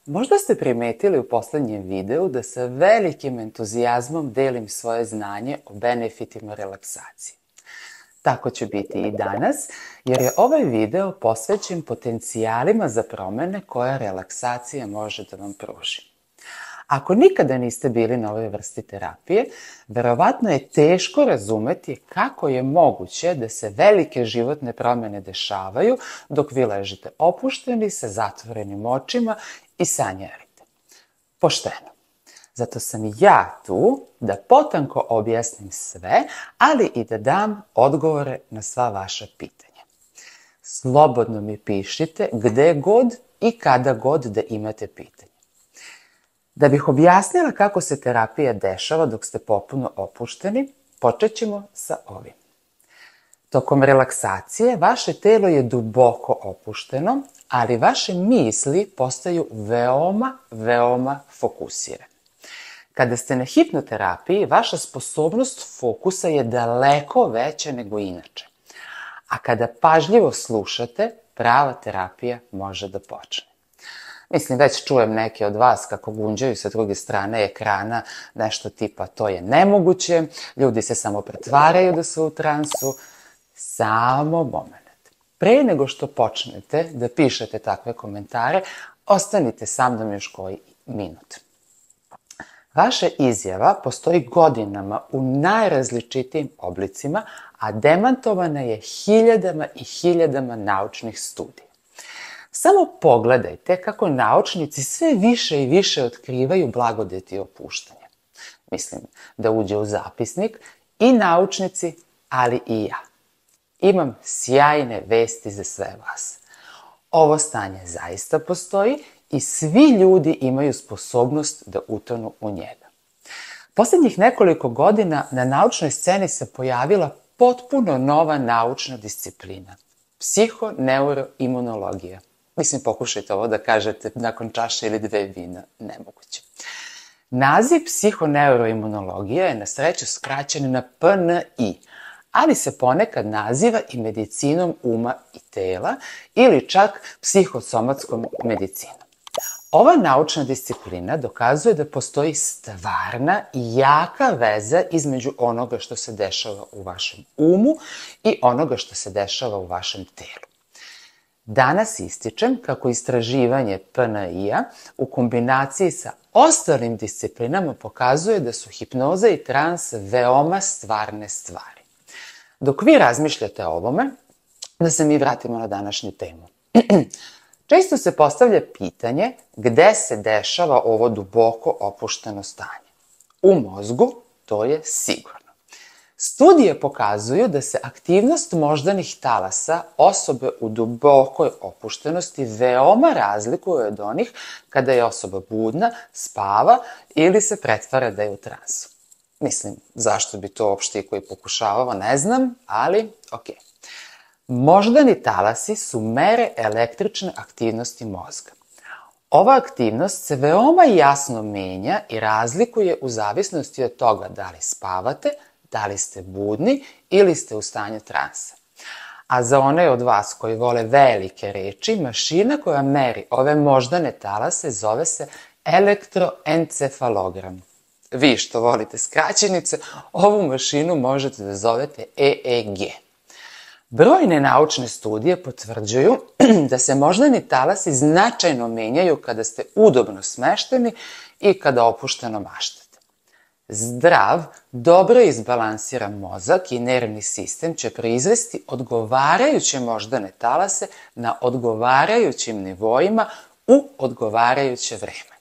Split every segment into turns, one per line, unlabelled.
Možda ste primetili u poslednjem videu da sa velikim entuzijazmom delim svoje znanje o benefitima relaksacije. Tako će biti i danas, jer je ovaj video posvećen potencijalima za promene koje relaksacija može da vam pruži. Ako nikada niste bili na ovoj vrsti terapije, verovatno je teško razumeti kako je moguće da se velike životne promene dešavaju dok vi ležite opušteni sa zatvorenim očima i sanjarite. Pošteno. Zato sam ja tu da potanko objasnim sve, ali i da dam odgovore na sva vaša pitanja. Slobodno mi pišite gde god i kada god da imate pitanje. Da bih objasnila kako se terapija dešava dok ste potpuno opušteni, počet ćemo sa ovim. Tokom relaksacije vaše telo je duboko opušteno, ali vaše misli postaju veoma fokusirane. Kada ste na hipnoterapiji, vaša sposobnost fokusa je daleko veća nego inače. A kada pažljivo slušate, prava terapija može da počne. Mislim, već čujem neke od vas kako gunđaju sa druge strane ekrana nešto tipa to je nemoguće, ljudi se samo pretvaraju da su u transu. Samo moment. Pre nego što počnete da pišete takve komentare, ostanite sa mnom još koji minut. Vaša izjava postoji godinama u najrazličitijim oblicima, a demantovana je hiljadama i hiljadama naučnih studija. Samo pogledajte kako naučnici sve više i više otkrivaju blagodeti opuštanja. Mislim da uđe u zapisnik i naučnici, ali i ja. Imam sjajne vesti za sve vas. Ovo stanje zaista postoji i svi ljudi imaju sposobnost da utonu u njega. Poslednjih nekoliko godina na naučnoj sceni se pojavila potpuno nova naučna disciplina – psihoneuroimunologija. Mislim, pokušajte ovo da kažete nakon čaše ili dve vina, nemoguće. Naziv psihoneuroimunologija je na sreću skraćen na PNI, ali se ponekad naziva i medicinom uma i tela ili čak psihosomatskom medicinom. Ova naučna disciplina dokazuje da postoji stvarna i jaka veza između onoga što se dešava u vašem umu i onoga što se dešava u vašem telu. Danas ističem kako istraživanje PNI-a u kombinaciji sa ostalim disciplinama pokazuje da su hipnoza i trans veoma stvarne stvari. Dok vi razmišljate o ovome, da se mi vratimo na današnju temu. Često se postavlja pitanje gde se dešava ovo duboko opušteno stanje. U mozgu, to je sigurno. Studije pokazuju da se aktivnost moždanih talasa osobe u dubokoj opuštenosti veoma razlikuje od onih kada je osoba budna, spava ili se pretvara da je u transu. Mislim, zašto bi to uopšte i koji pokušavao, ne znam, ali okej. Moždani talasi su mere električne aktivnosti mozga. Ova aktivnost se veoma jasno menja i razlikuje u zavisnosti od toga da li spavate, da li ste budni ili ste u stanju transa. A za one od vas koji vole velike reči, mašina koja meri ove moždane talase zove se elektroencefalogram. Vi što volite skraćenice, ovu mašinu možete da zovete EEG. Brojne naučne studije potvrđuju da se moždani talasi značajno menjaju kada ste udobno smešteni i kada opušteno maštate. Zdrav, dobro izbalansiran mozak i nervni sistem će proizvesti odgovarajuće moždane talase na odgovarajućim nivoima u odgovarajuće vreme.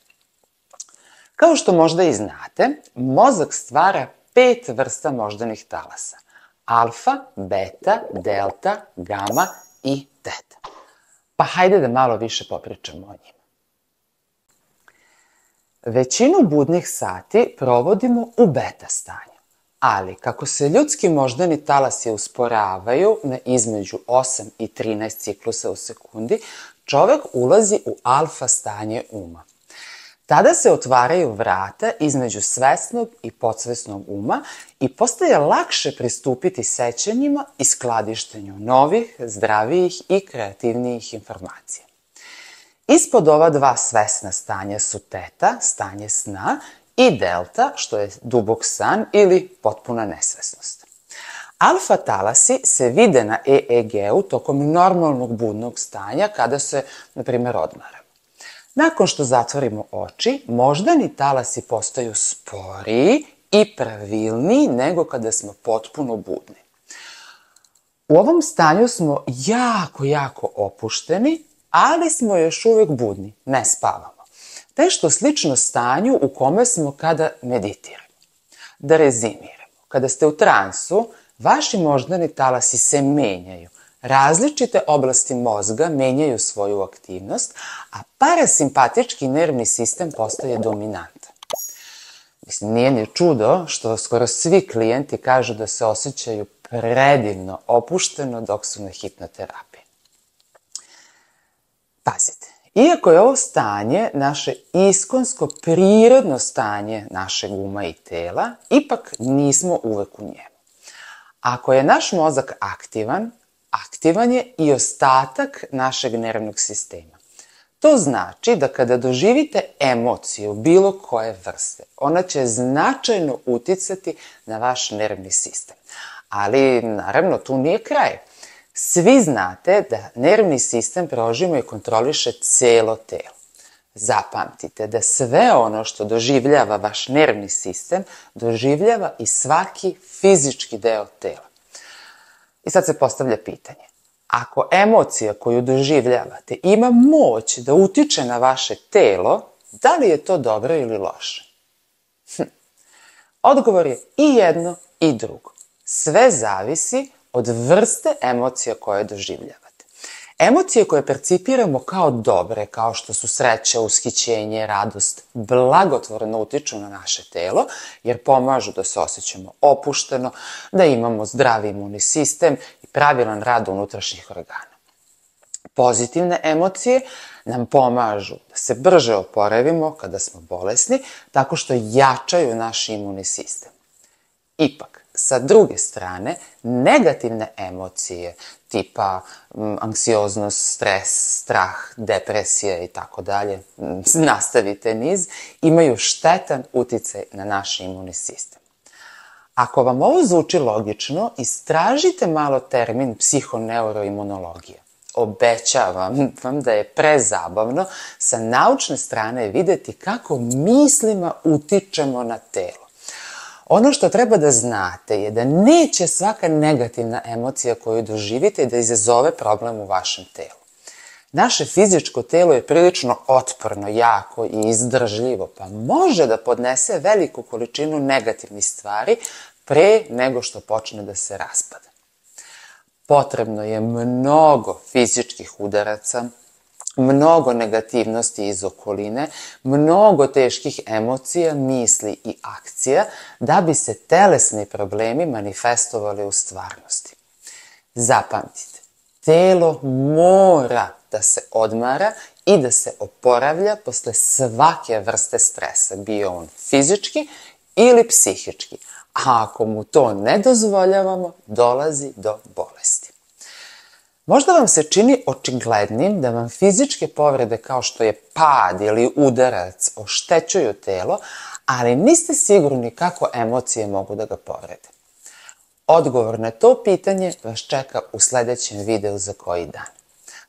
Kao što možda i znate, mozak stvara 5 vrsta moždanih talasa. Alfa, beta, delta, gama i teta. Pa hajde da malo više popričamo o njima. Većinu budnih sati provodimo u beta stanju, ali kako se ljudski moždani talasi usporavaju na između 8 i 13 ciklusa u sekundi, čovek ulazi u alfa stanje uma. Tada se otvaraju vrata između svesnog i podsvesnog uma i postaje lakše pristupiti sećanjima i skladištenju novih, zdravijih i kreativnijih informacija. Ispod ova dva svesna stanja su teta, stanje sna, i delta, što je dubok san ili potpuna nesvesnost. Alfa talasi se vide na EEG-u tokom normalnog budnog stanja kada se, na primjer, odmaramo. Nakon što zatvorimo oči, moždani talasi postaju sporiji i pravilniji nego kada smo potpuno budni. U ovom stanju smo jako opušteni, ali smo još uvijek budni, ne spavamo. Nešto slično stanju u kome smo kada meditiramo. Da rezimiramo. Kada ste u transu, vaši moždani talasi se menjaju. Različite oblasti mozga menjaju svoju aktivnost, a parasimpatički nervni sistem postaje dominantan. Mislim, nije ni čudo što skoro svi klijenti kažu da se osjećaju predivno, opušteno dok su na hipnoterapiji. Pazite, iako je ovo stanje naše iskonsko, prirodno stanje našeg uma i tela, ipak nismo uvek u njemu. Ako je naš mozak aktivan, aktivan je i ostatak našeg nervnog sistema. To znači da kada doživite emociju bilo koje vrste, ona će značajno uticati na vaš nervni sistem. Ali, naravno, tu nije kraj. Svi znate da nervni sistem prožima i kontroliše celo telo. Zapamtite da sve ono što doživljava vaš nervni sistem, doživljava i svaki fizički deo tela. I sad se postavlja pitanje. Ako emocija koju doživljavate ima moć da utiče na vaše telo, da li je to dobro ili loše? Odgovor je i jedno i drugo. Sve zavisi od vrste emocija koje doživljavate. Emocije koje percipiramo kao dobre, kao što su sreća, ushićenje, radost, blagotvorno utiču na naše telo, jer pomažu da se osjećamo opušteno, da imamo zdravi imunni sistem i pravilan rad unutrašnjih organa. Pozitivne emocije nam pomažu da se brže oporavimo kada smo bolesni, tako što jačaju naš imunni sistem. Ipak, sa druge strane, negativne emocije tipa anksioznost, stres, strah, depresija i tako dalje, nastavite niz, imaju štetan uticaj na naš imunni sistem. Ako vam ovo zvuči logično, istražite malo termin psihoneuroimunologija. Obećavam vam da je prezabavno sa naučne strane videti kako mislima utičemo na telo. Ono što treba da znate je da neće svaka negativna emocija koju doživite da izazove problem u vašem telu. Naše fizičko telo je prilično otporno, jako i izdržljivo, pa može da podnese veliku količinu negativnih stvari pre nego što počne da se raspada. Potrebno je mnogo fizičkih udaraca, mnogo negativnosti iz okoline, mnogo teških emocija, misli i akcija da bi se telesni problemi manifestovali u stvarnosti. Zapamtite, telo mora da se odmara i da se oporavlja posle svake vrste stresa, bio on fizički ili psihički. A ako mu to ne dozvoljavamo, dolazi do bolesti. Možda vam se čini očiglednim da vam fizičke povrede kao što je pad ili udarac oštećuju telo, ali niste sigurni kako emocije mogu da ga povrede. Odgovor na to pitanje vas čeka u sledećem videu za koji dan.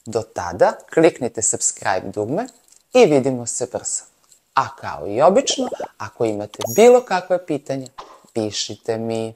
Do tada kliknite subscribe dugme i vidimo se brzo. A kao i obično, ako imate bilo kakve pitanja, pišite mi.